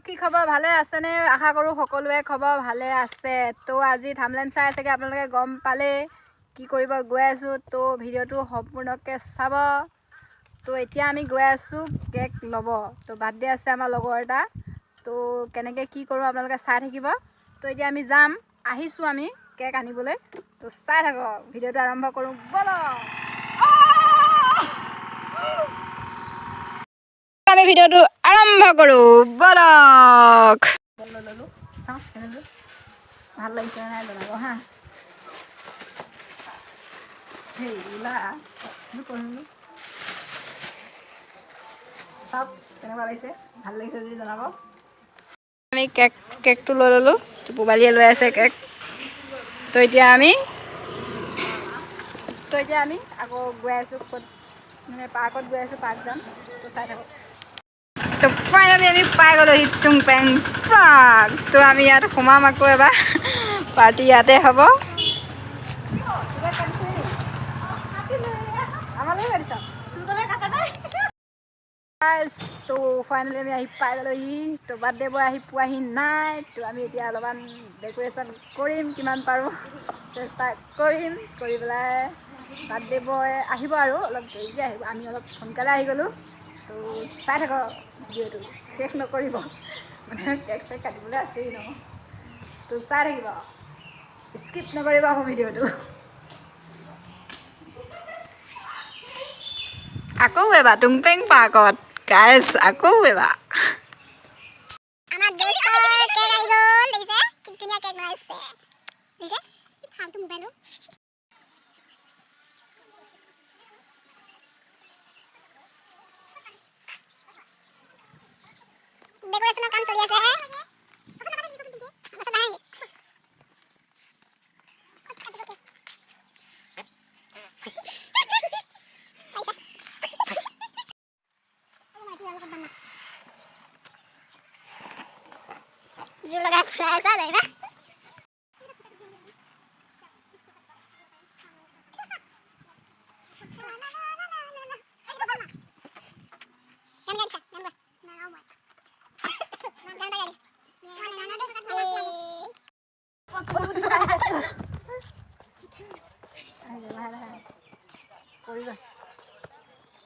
কি খবৰ ভালে আছেনে আশা কৰোঁ সকলোৱে খবৰ ভালে আছে তো আজি থাম্বনেইল চাই চাগে আপোনালোকে গম পালে কি কৰিব গৈ আছোঁ তো ভিডিঅ'টো সম্পূৰ্ণকৈ চাব তো এতিয়া আমি গৈ আছোঁ কেক ল'ব তো বাৰ্থডে আছে আমাৰ লগৰ এটা তো কেনেকৈ কি কৰোঁ আপোনালোকে চাই থাকিব তো এতিয়া আমি যাম আহিছোঁ আমি কেক আনিবলৈ তো চাই থাকক ভিডিঅ'টো আৰম্ভ কৰোঁ ব'লক আমি ভিডিঅ'টো আৰম্ভ কৰোঁ ব'লক ললো চাওঁ কেনেকৈ ভাল লাগিছে নাই জনাব হা সেই ওলা কৰিলোঁ চাওক কেনেকুৱা লাগিছে ভাল লাগিছে যদি জনাব আমি কেকটো লৈ ল'লোঁ পুবালীয়ে লৈ আছে কেক তো এতিয়া আমি আকৌ গৈ আছোঁ ক'ত মানে পাৰ্কত গৈ আছোঁ পাৰ্ক যাম তো চাই থাকক তো ফাইনেলি আমি পাই গ'লোঁ টুংপেং পাৰ্ক তো আমি ইয়াত সোমাম আকৌ এবাৰ পাৰ্টি ইয়াতে হ'ব তো ফাইনেলি আমি আহি পাই গ'লোহি তো বাৰ্থডে বয় আহি পোৱাহি নাই তো আমি এতিয়া অলপমান ডেক'ৰেশ্যন কৰিম কিমান পাৰোঁ চেষ্টা কৰিম কৰি পেলাই বাৰ্থডে বয় আহিব আৰু অলপ দেৰিকৈ আহিব আমি অলপ সোনকালে আহি গ'লোঁ তো চাই থাকক ভিডিঅ'টো শেষ নকৰিব মানে কেক চেক কাটিবলৈ আছেই ন তো চাই থাকিব স্কিপ নকৰিব আকৌ ভিডিঅ'টো আকৌ এবাৰ টুংপেং পাৰ্কত গাইছ আকৌ এবাৰ আমার দোস্ত কেক আই গল দেখিছে কি ধুনিয়া কেক বনাইছে দেখিছে কি ফালতু মোবাইল ডেকোরেশনের কাম চলি আছে जो लगा फुला ऐसा रहेगा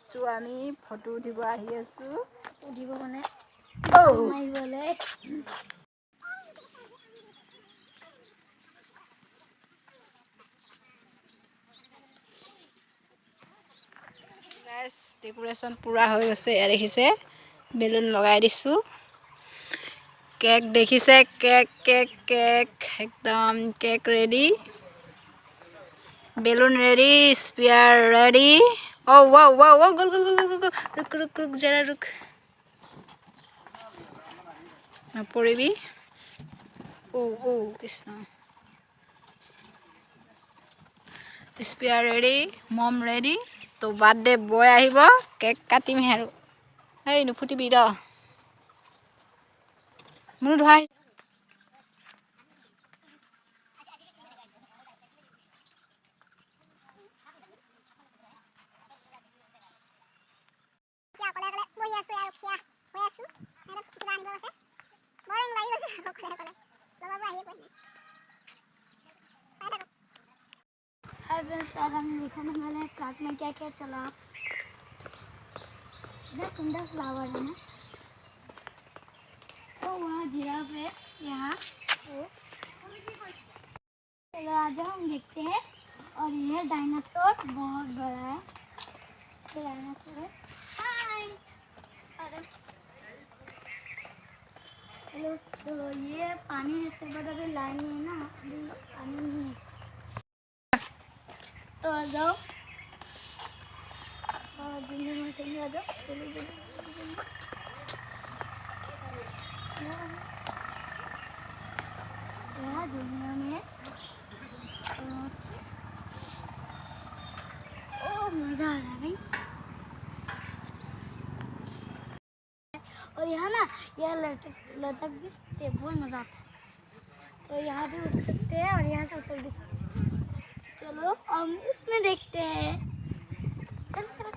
তো আমি ফটো উঠিব আহি আছোঁ উঠিব মানে মাৰিবলৈ ডেকোৰেশ্যন পূৰা হৈ গৈছে এয়া দেখিছে বেলুন লগাই দিছোঁ কেক দেখিছে কেক কেক কেক একদম কেক ৰেডি বেলুন ৰেডি স্পিয়াৰ ৰেডি অ' ৱাও ৱাও ৱাও গ'ল গ'ল গ'ল গ'ল গ'ল ৰুক ৰুক ৰুক জৰা ৰুক নপৰিবি অ' কৃষ্ণ স্পিয়াৰ ৰেডি মম ৰেডি তো বাৰ্থডে বয় আহিব কেক কাটিমহে আৰু এই নুফুটিবি ৰ মোৰ ধৰা हाय फ्रेंड्स आज हम दिखाने वाले हैं पार्क में क्या क्या चला इतना सुंदर फ्लावर है ना तो वहाँ जिराफ है यहाँ चलो आज हम देखते हैं और ये डायनासोर बहुत बड़ा है डायनासोर है हाय हेलो तो ये पानी से बड़ा भी लाइन है ना अभी पानी नहीं है तो आ जाओ और जल्दी में चलिए आ जाओ जल्दी जल्दी यहाँ दुनिया में ओ मज़ा आ रहा है भाई और यहाँ ना यह लटक भी सकते हैं बहुत मज़ा आता है तो यहाँ भी उठ सकते हैं और यहाँ से उतर भी सकते हैं चलो हम इसमें देखते हैं चल चलो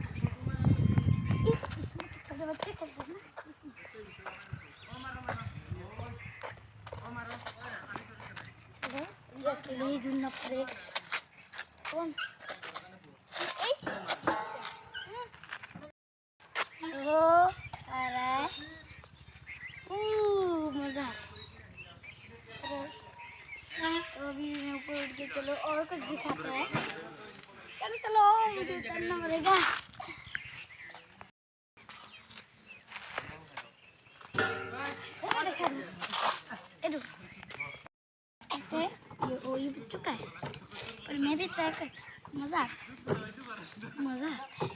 इसमें छोटे बच्चे खेलते हैं ना अकेले ही झूलना पड़ेगा। कौन तो आ रहा है, मज़ा। तो अभी मैं ऊपर उठ के चलो और कुछ दिखाते हैं। चलो चलो, मुझे उतरना पड़ेगा। ये बच चुका है, पर मैं भी ट्राई करता। मज़ा आता है, मज़ा आता है।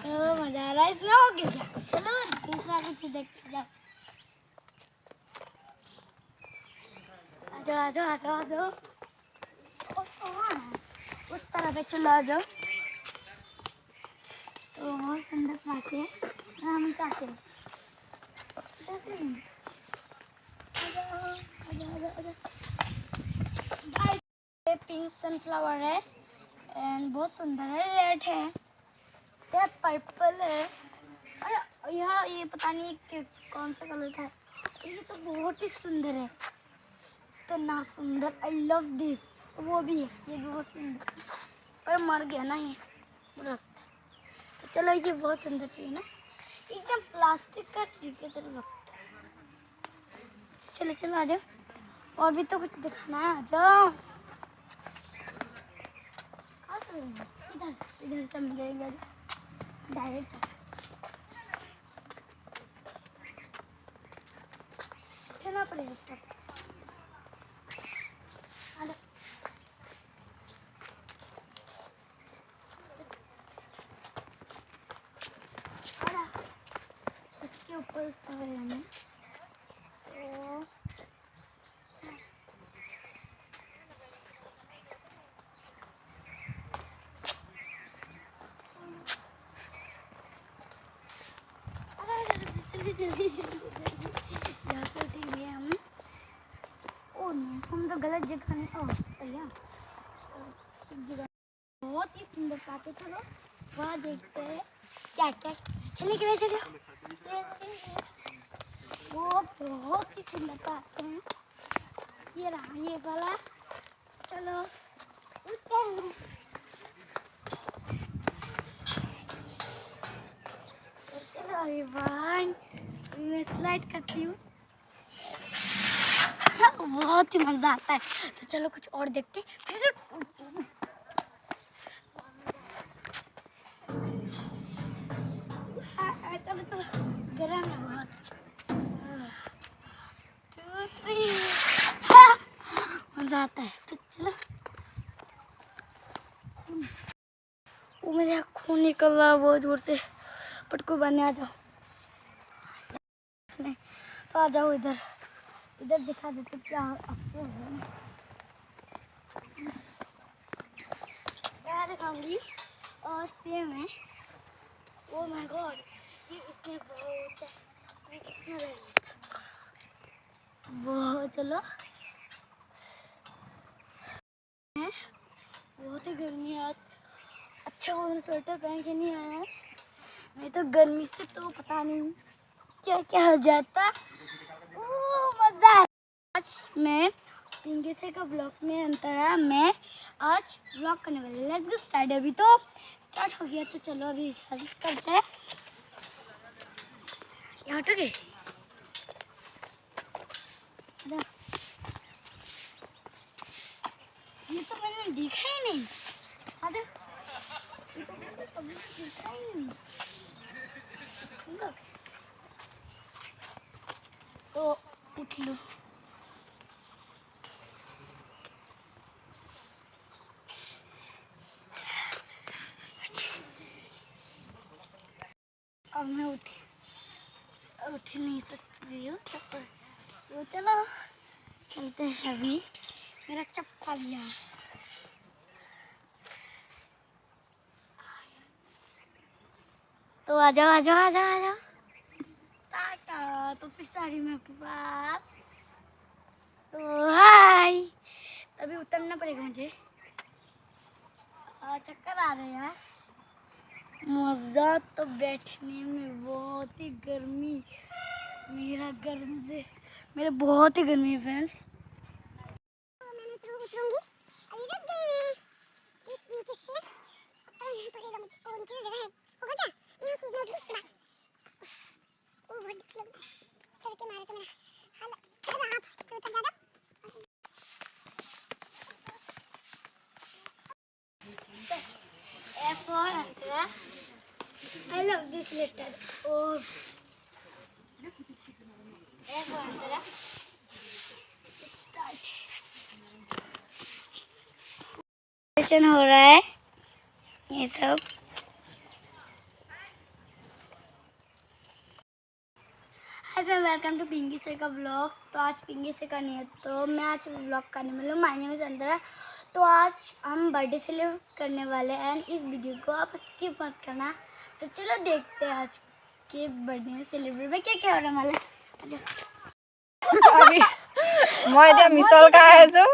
तो मज़ा आ रहा है, इसमें हो गया। चलो दूसरा कुछ देखते जाओ। आ जाओ आ जाओ आ जाओ। उस तरह पे चलो, आ जाओ। तो बहुत सुंदर बात है, हम चाहते हैं। पिंक सनफ्लावर है एंड बहुत सुंदर है। रेड है, ये पर्पल है। अरे यह ये पता नहीं कि कौन सा कलर था। ये तो बहुत ही सुंदर है, इतना सुंदर। I love this. वो भी है, ये भी बहुत सुंदर, पर मर गया ना ये। तो चलो, ये बहुत सुंदर ट्री है ना, एकदम प्लास्टिक का ट्री की तरह लगता है। चलो चलो आ जाओ, और भी तो कुछ दिखाना है। आ जाओ, इधर इधर से मिलेगा डायरेक्ट। उठना पड़ेगा सब। इसके ऊपर हमें यहाँ से उठेंगे हम। ओ नहीं, हम तो गलत जगह में। ओ सही है, बहुत ही सुंदर पार्क है। चलो वहाँ देखते हैं क्या क्या खेलने के लिए। चलो, वो बहुत ही सुंदर पार्क है। ये रहा ये वाला। चलो उठते हैं। चलो वन, मैं स्लाइड करती हूँ। बहुत ही मजा आता है। तो चलो कुछ और देखते हैं। फिर से चलो चलो, गरम है बहुत। 2 3 मजा आता है। तो चलो, वो मेरे यहाँ खून निकल रहा है बहुत जोर से। पटको बने, आ जाओ इसमें। तो आ जाओ इधर, इधर दिखा देते क्या अफसोस है। क्या दिखाऊंगी, और सेम है। ओ माय गॉड, ये इसमें बहुत है। इसमें बहुत, चलो बहुत ही गर्मी है आज। अच्छा वो स्वेटर पहन के नहीं आया है, नहीं तो गर्मी से तो पता नहीं क्या क्या हो जाता। ओ मजा। आज मैं पिंकी से का ब्लॉग में अंतर है। मैं आज ब्लॉग करने वाली। Let's get start. अभी तो स्टार्ट हो गया, तो चलो अभी इजाजत करते हैं। यहाँ तो गए, ये तो मैंने देखा ही नहीं। ये तो मैंने कभी देखा ही नहीं। तो उठ लो। अब मैं उठ नहीं सकती हूँ चप्पल। तो चलो चलते हैं। अभी मेरा चप्पल यहाँ। तो आ जाओ आ जाओ आ जाओ आ जाओ। टाटा। तो फिर सारी मैं आपके पास। तो हाय, तभी उतरना पड़ेगा मुझे। चक्कर आ रहे हैं यार। मज़ा तो बैठने में, बहुत ही गर्मी। मेरा बहुत ही गर्मी है फ्रेंड्स। लगेगा मुझे। ओ नीचे से जगह है, होगा क्या? यहाँ से इग्नोर उसके बाद ओ बहुत डर लग रहा है। करके मारे तो मेरा हाल खराब तो तक ज्यादा F for Andhra. I love this letter. O. F for Andhra. Start. Session हो रहा है ये सब। Hi friend, welcome to Pinky Seka vlogs. तो आज पिंकी सेका नहीं है तो मैं आज व्लॉग करने वाली हूँ। माय नेम इज़ अंतरा। तो आज हम बर्थडे सेलिब्रेट करने वाले हैं एंड इस वीडियो को आप स्किप मत करना। तो चलो देखते हैं आज के बर्थडे सेलिब्रेट में क्या क्या होने वाला है। अभी মই এতিয়া মিছল খাই আছো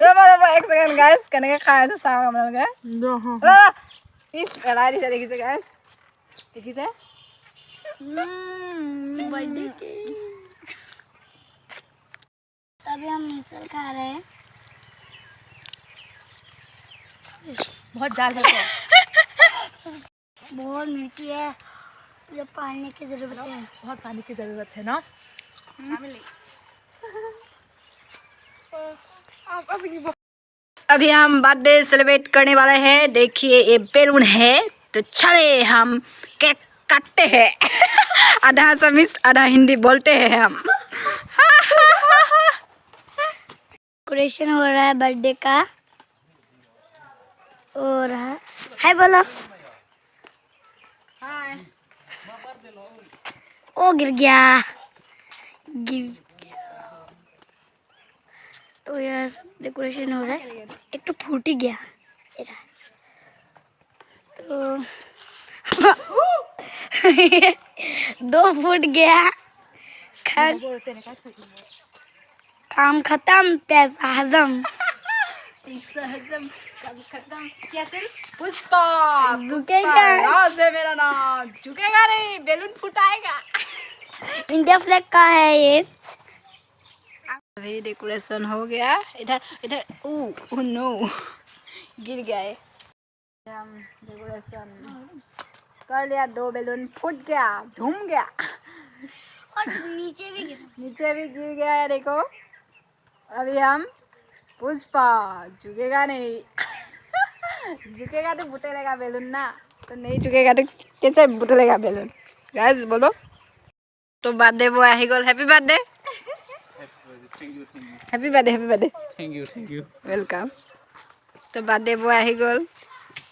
ৰবা ৰবা এক ছেকেণ্ড গাইজ কেনেকৈ খাই আছো চাওক আপোনালোকে ইচ পেলাই দিছে দেখিছে গাইজ দেখিছে बर्थडे केक। अभी हम मिसल खा रहे हैं। बहुत जाल है बहुत मिर्ची है, मुझे पानी की ज़रूरत है। बहुत पानी की ज़रूरत है ना। अभी हम बर्थडे सेलिब्रेट करने वाले हैं। देखिए ये बैलून है तो चले हम केक काटते हैं आधा समीस आधा हिंदी बोलते हैं हम। डेकोरेशन हो रहा है बर्थडे का। और हाय बोलो। हाय ओ गिर गया तो यह सब डेकोरेशन हो रहा है। एक तो फूट ही गया ये रहा। तो 2 फुट गया। काम खत्म, पैसा हजम। खत्म क्या सिर्फ पुष्पा झुकेगा। राज है मेरा नाम, झुकेगा नहीं, बैलून फुटाएगा। इंडिया फ्लैग का है ये। अभी डेकोरेशन हो गया। इधर इधर ओह नो गिर गया है। हम डेकोरेशन कर लिया, 2 बैलून फूट गया, धूम गया और नीचे भी गिरा। नीचे भी गिर गया है देखो। अभी हम पुष्पा झुकेगा नहीं झुकेगा तो फुटेगा बैलून ना, तो नहीं झुकेगा तो कैसे फुटेगा बैलून। गाइस बोलो तो बर्थडे बॉय आही गल। Happy birthday happy birthday happy birthday thank you welcome. तो बर्थडे बॉय आही गल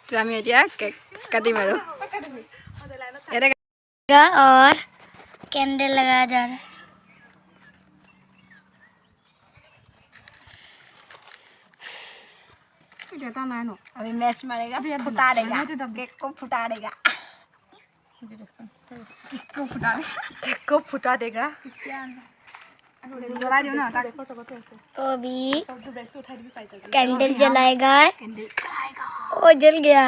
तो आमी एतिया केक काटिम आरो और कैंडल लगाया जा रहा है। अभी मैच मारेगा, फुटा देगा केक को, फुटा देगा केक को फुटा देगा। तो अभी कैंडल जलाएगा। ओ जल गया,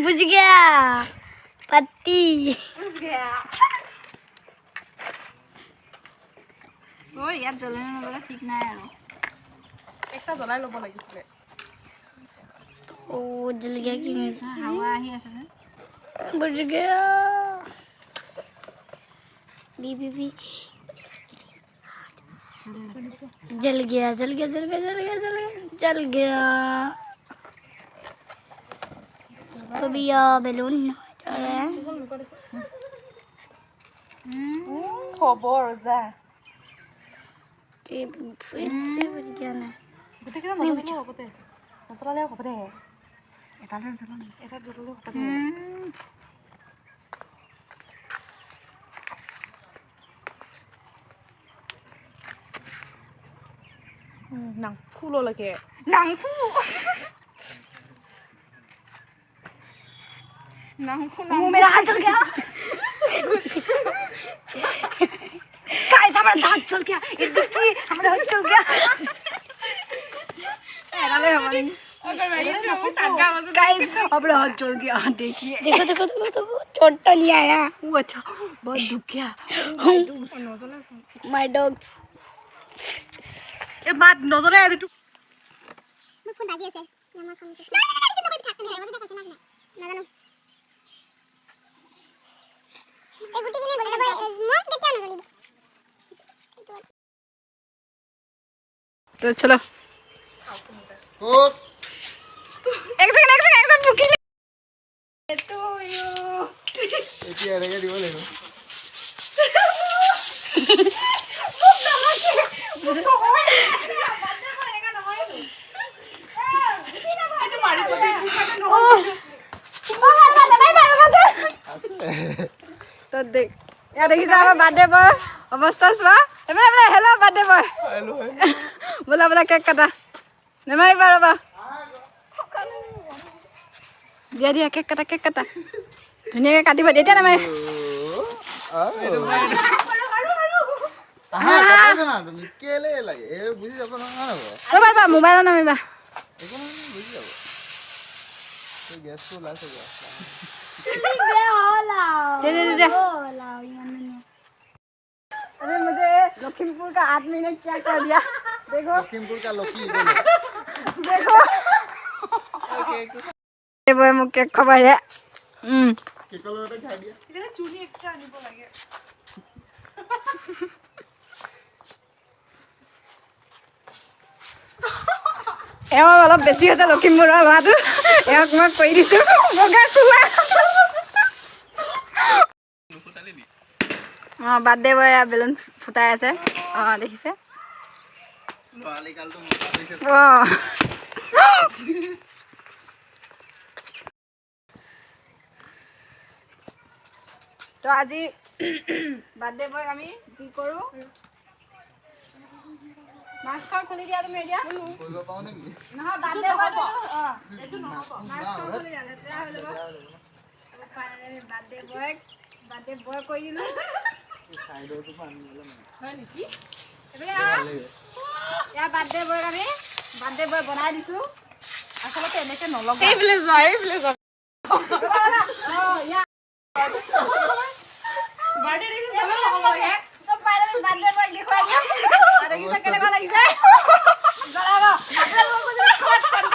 बुझ गया पत्ती। ओ यार जलने वाला ठीक ना है। एकटा जलाई लब लागिছিলে। ओ जल गया कि नहीं? हावा आही আছে যে बुझ गया। बी जल गया जल गया जल गया जल गया जल गया जल गया। तो भी बैलून जा रहे हैं। खबर जा फिर से बुझ गया ना। গোটেইকেইটা নজলালেও হ'ব দে, নজলালেও হ'ব দে, এটালে জ্বলাম, এটা জ্বলালেও হ'ব দে। নাংফু ললৈকে নাংফু नांगफू मेरा हाथ जल गया गाइस हमारा हाथ जल गया। ये देखिए हमारा हाथ जल गया। अरे हमारी गाइस हमारा हाथ जल गया। देखिए देखो देखो देखो देखो चोट तो नहीं आया। वो अच्छा बहुत दुख गया। माय डॉग्स ए बात नजर आया तू मुझको बाजी है तो चलो एक सेकंड भूखी तो यू এতিয়া এনেকে দিব লাগিব तो देख यार देखी साहब बर्थडे बॉय अवस्था स्वा एमे हेलो बर्थडे बॉय हेलो बोला बोला केक काटा नेमाई बारबा दिया दिया केक काटा धुनियाके काटिब এতিয়া নেমাই আহা কাটাইছ না তুমি কেলে লাগে এ বুঝি যাব না না ৰবা মোবাইলত নামিবা একো না বুঝি যাব তো গ্যাসটো লাছে গ্যাস दे अरे मुझे लखीमपुर का आदमी ने क्या कर दिया देखो लखीमपुर का लोकी बोलो देखो ये वो मुझे खबर है के कलर खा दिया इधर चूनी एक्स्ट्रा आनिबो लागे এওঁ অলপ বেছি হৈছে লখিমপুৰৰ ল'ৰাটো এওঁক মই কৈ দিছোঁ বগা কোলা অঁ বাৰ্থডে বয় বেলুন ফুটাই আছে অঁ দেখিছে অঁ তো আজি বাৰ্থডে বয়ক আমি কি কৰোঁ মাস্কখন খুলি দিয়া তুমি এতিয়া কৰিব পাও নেকি নহয় বাৰ্থডে বয় অঁ এইটো নহব মাস্কখন খুলি দিয়া লেতেৰা হৈ যাব ফাইনেলি বাৰ্থডে বয় কৈ দিলোঁ সাইডৰটো পানী গলে হয় নেকি এইফালে ইয়াৰ বাৰ্থডে বয়ক আমি বাৰ্থডে বয় বনাই দিছোঁ আচলতে এনেকৈ নলগাওঁ এইফালে যোৱা অঁ ইয়াৰ বাৰ্থডে দেখিছে চবে লগাব লাগে তো ফাইনেলি বাৰ্থডে বয় দেখুৱাই দিয়া দেখিছে কেনেকুৱা লাগিছে জনাব আপোনালোকক যদি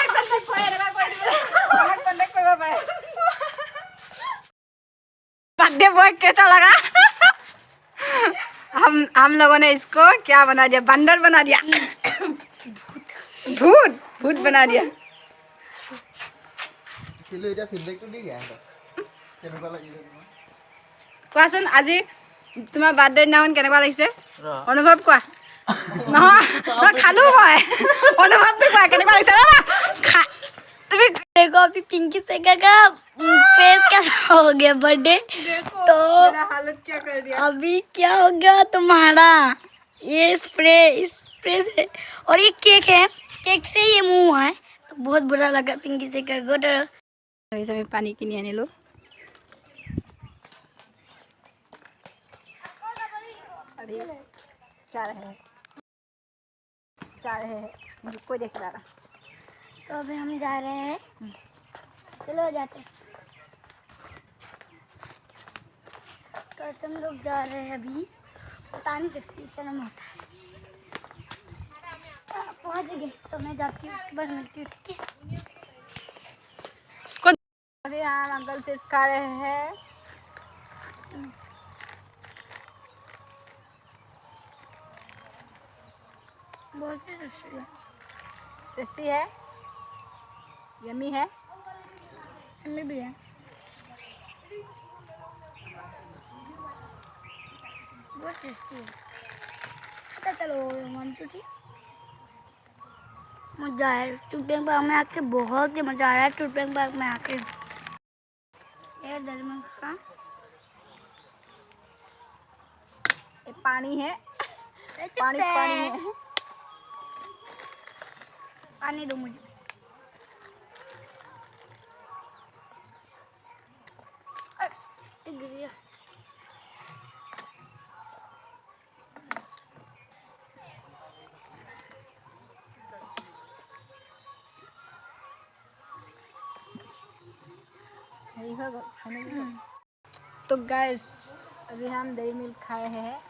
কণ্টেক্ট কৰে এনেকুৱা কৰি দিব আমাক কণ্টেক্ট কৰিব পাৰে बर्थडे बॉय कैसा लगा हम लोगों ने इसको क्या बना दिया बंदर बना दिया भूत बना दिया কিলো এটা ফিডব্যাকটো দি দিয়া কেনেকুৱা লাগিলে কোৱাচোন আজি তোমাৰ বাৰ্থডে দিনাখন কেনেকুৱা লাগিছে অনুভৱ কোৱা নহয় খালো মই অনুভৱটো কোৱা কেনেকুৱা লাগিছে ৰবা देखो अभी पिंकी से का फेस कैसा हो गया बर्थडे तो मेरा हालत क्या कर दिया अभी क्या हो गया तुम्हारा ये स्प्रे से और ये केक से ये मुंह है तो बहुत बुरा लगा पिंकी से का गुड আমি পানী কিনি আনিলোঁ अभी जा रहे हैं मुझे कोई देख रहा तो अभी हम जा रहे हैं चलो जाते तो हम लोग जा रहे हैं अभी बता नहीं सकती शर्म होता है पहुँच गए तो मैं जाती हूँ उसके बाद मिलती हूँ ठीक है अभी यहाँ अंकल चिप्स खा रहे हैं बहुत ही टेस्टी है यम्मी है हमें भी है बहुत टेस्टी है अच्छा चलो 1 2 3 मज़ा आया टूटबैंक पार्क में आके बहुत ही मज़ा आया टूटबैंक पार्क में आके ये दरमन का ये पानी है पानी है। पानी है पानी दो मुझे गिर गया तो गाइस अभी हम डेयरी मिल्क खा रहे हैं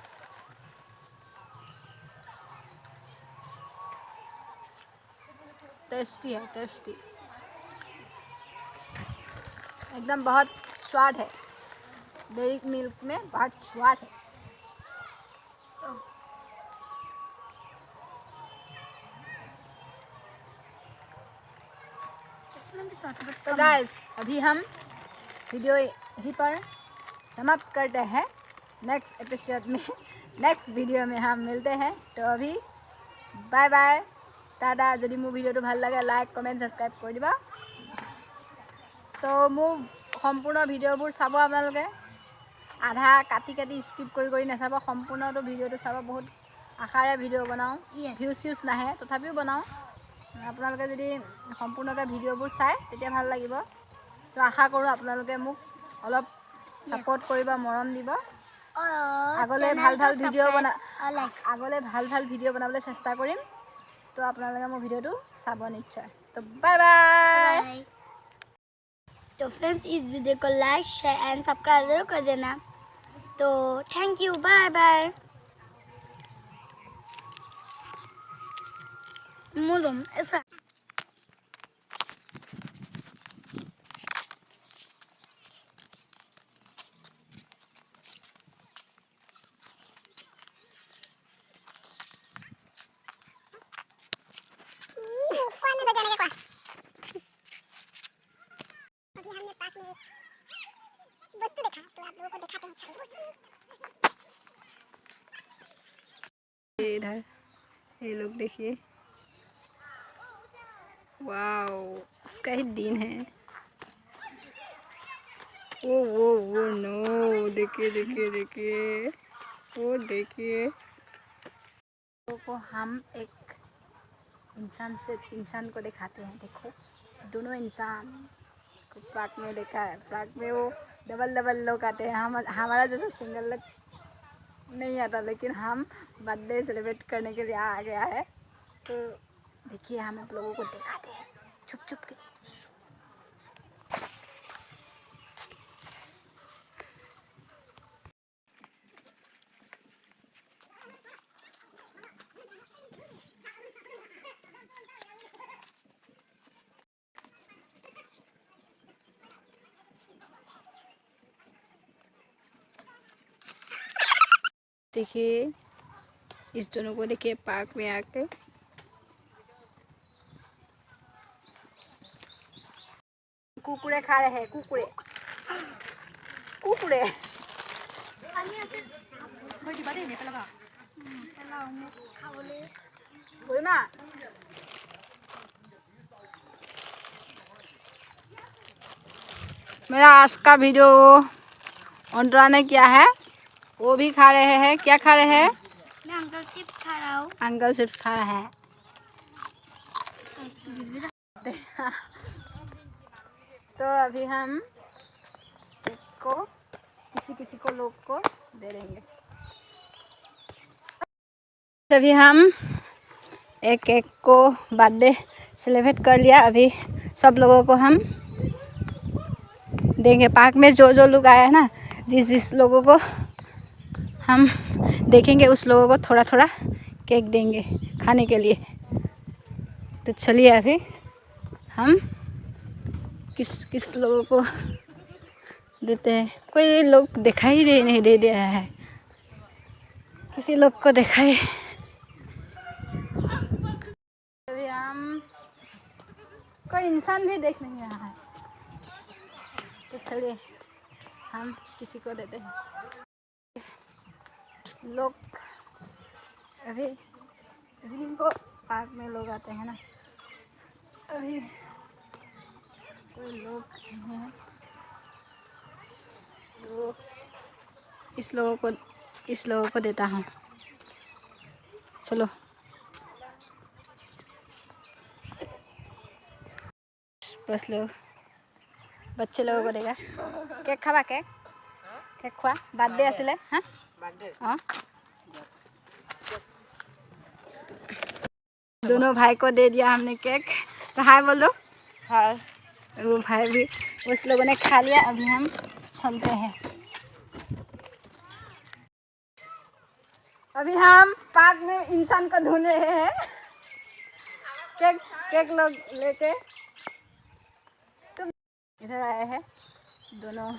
टेस्टी है टेस्टी एकदम बहुत स्वाद है, डेयरी मिल्क में बहुत स्वाद है। इसमें भी स्वाद है, but तो कम। गाइस अभी हम वीडियो यहीं पर समाप्त करते हैं। नेक्स्ट एपिसोड में नेक्स्ट वीडियो में हम मिलते हैं। तो अभी बाय बाय टाटा। यदि मोर भिडिओ ভাল লাগে लाइक कमेंट सब्सक्राइब कर दिबा। तो मोर सम्पूर्ण भिडिओবোৰ চাব আপোনালোকে, आधा काटी काटी स्किप কৰি নাচাব, সম্পূৰ্ণটো ভিডিঅ'টো চাব। বহুত আশাৰে ভিডিঅ' বনাওঁ, ভিউজ চিউজ নাহে তথাপিও বনাওঁ। আপোনালোকে যদি সম্পূৰ্ণকৈ ভিডিঅ'বোৰ চাই তেতিয়া ভাল লাগিব। তো আশা কৰোঁ আপোনালোকে মোক অলপ সাপোৰ্ট কৰিব, মৰম দিব। আগলৈ ভাল ভাল ভিডিঅ' বনাবলৈ চেষ্টা কৰিম। তো আপোনালোকে মোৰ ভিডিঅ'টো চাব নিশ্চয়। তো বাই বাই। तो फ्रेंड्स इस वीडियो को लाइक शेयर एंड सब्सक्राइब जरूर कर देना। तो थैंक यू, बाय बाय। मुझे ऐसा इधर ये लोग देखिए, वाओ इसका ही दिन है। वो नो, देखिए देखिए देखिए, वो देखिए। को हम एक इंसान को दिखाते हैं। देखो दोनों इंसान को पार्क में देखा है। पार्क में वो डबल लोग आते हैं। हमारा जैसा सिंगल लोग नहीं आता, लेकिन हम बर्थडे सेलिब्रेट करने के लिए आ गया है। तो देखिए हम आप लोगों को दिखाते हैं छुप छुप के। देखिए इस दोनों को, देखिए पार्क में आके कुकुरे खा रहे हैं। कुकुरे बोलना। मेरा आज का वीडियो ऑन ने किया है, वो भी खा रहे हैं। क्या खा रहे हैं? मैं अंकल चिप्स खा रहा हूँ। अंकल चिप्स खा रहा है। तो अभी हम केक को किसी को लोग को दे देंगे। अभी हम एक केक को बर्थडे सेलिब्रेट कर लिया। अभी सब लोगों को हम देंगे। पार्क में जो लोग आए हैं ना, जिस लोगों को हम देखेंगे उस लोगों को थोड़ा थोड़ा केक देंगे खाने के लिए। तो चलिए अभी हम किस लोगों को देते हैं। कोई लोग दिखाई नहीं दे रहा है, किसी लोग को दिखाई। अभी हम कोई इंसान भी देख नहीं रहा है। तो चलिए हम किसी को देते हैं। लोग अभी इवनिंग को पार्क में लोग आते हैं ना, अभी कोई लोग नहीं हैं। तो इस लोगों को देता हूँ। चलो बस लोग बच्चे लोगों को देगा। केक खावा? केक खुआ बर्थडे आছিলে। हाँ हाँ, दोनों भाई को दे दिया हमने केक। तो हाय बोल दो। हाय। वो भाई भी उस लोगों ने खा लिया। अभी हम चलते हैं। अभी हम पार्क में इंसान को ढूंढ रहे हैं। केक लोग लेके तुम इधर आए हैं। दोनों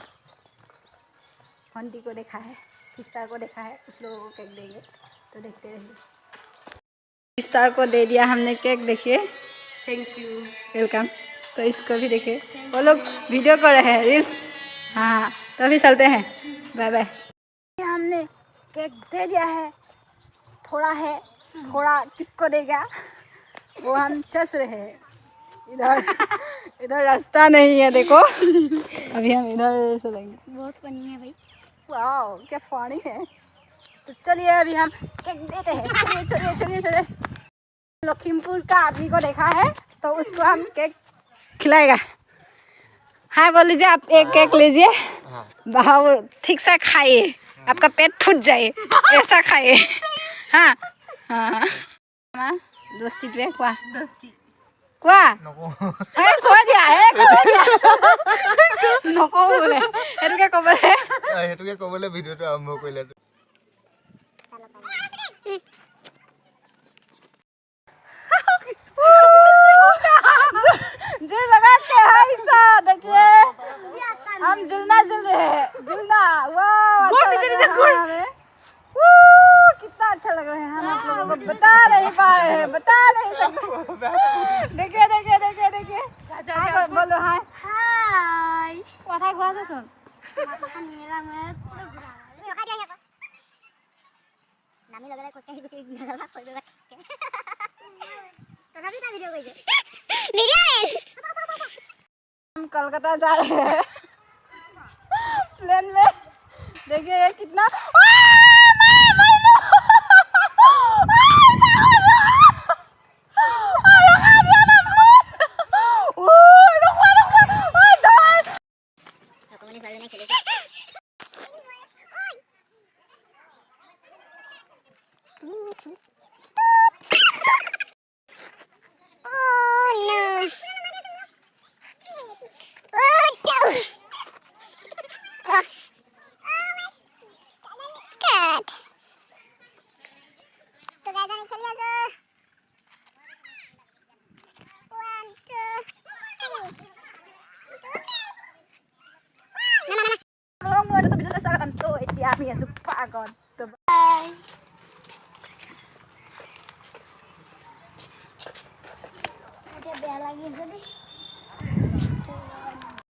आंटी को देखा है, सिस्टर को देखा है, उस लोगों को केक देंगे, तो देखते रहिए। सिस्टर को दे दिया हमने केक, देखिए, थैंक यू। वेलकम। तो इसको भी देखिए, वो लोग वीडियो कर रहे हैं, रील्स। हाँ, तो अभी चलते हैं, बाय बाय। हमने केक दे दिया है, थोड़ा है, थोड़ा किसको देगा वो हम चस रहे हैं। इधर इधर रास्ता नहीं है, देखो अभी हम इधर चलेंगे। बहुत फनी है भाई। वाह, क्या फनी है। तो चलिए अभी हम केक देते हैं, चलिए चलिए चलिए चलिए। लखीमपुर का आदमी को देखा है, तो उसको हम केक खिलाएगा। हाँ बोल लीजिए, आप एक केक लीजिए, बाहर ठीक से खाइए, आपका पेट फूट जाए, ऐसा खाइए। हाँ हाँ हाँ, दोस्ती पे क्या दोस्ती क्या है, खो दिया है, खो दिया नको बोले, এটুকে কবলে হেতুকে কবলে ভিডিওটো আৰম্ভ কৰিলে। जुल लगा के है ऐसा, देखिए हम जुलना जुल रहे हैं, जुलना। वाह, कितना अच्छा लग रहा है। हम आप लोगों को बता नहीं पा रहे हैं, बता नहीं सकते। देखिए देखिए देखिए देखिए, बोलो हाय हाय। কথা কোৱা আছে শুন। माथा मेरा मैं पूरा बुरा है। रखा दिया है नामी लग रहा है कुछ कहीं कुछ लगा कोई लगा तो अभी का वीडियो कोई वीडियो है। हम कलकत्ता जा रहे हैं प्लेन में, देखिए ये कितना तो এতিয়া আমি আছো পাগত। তো बाय। मुझे बेला लगी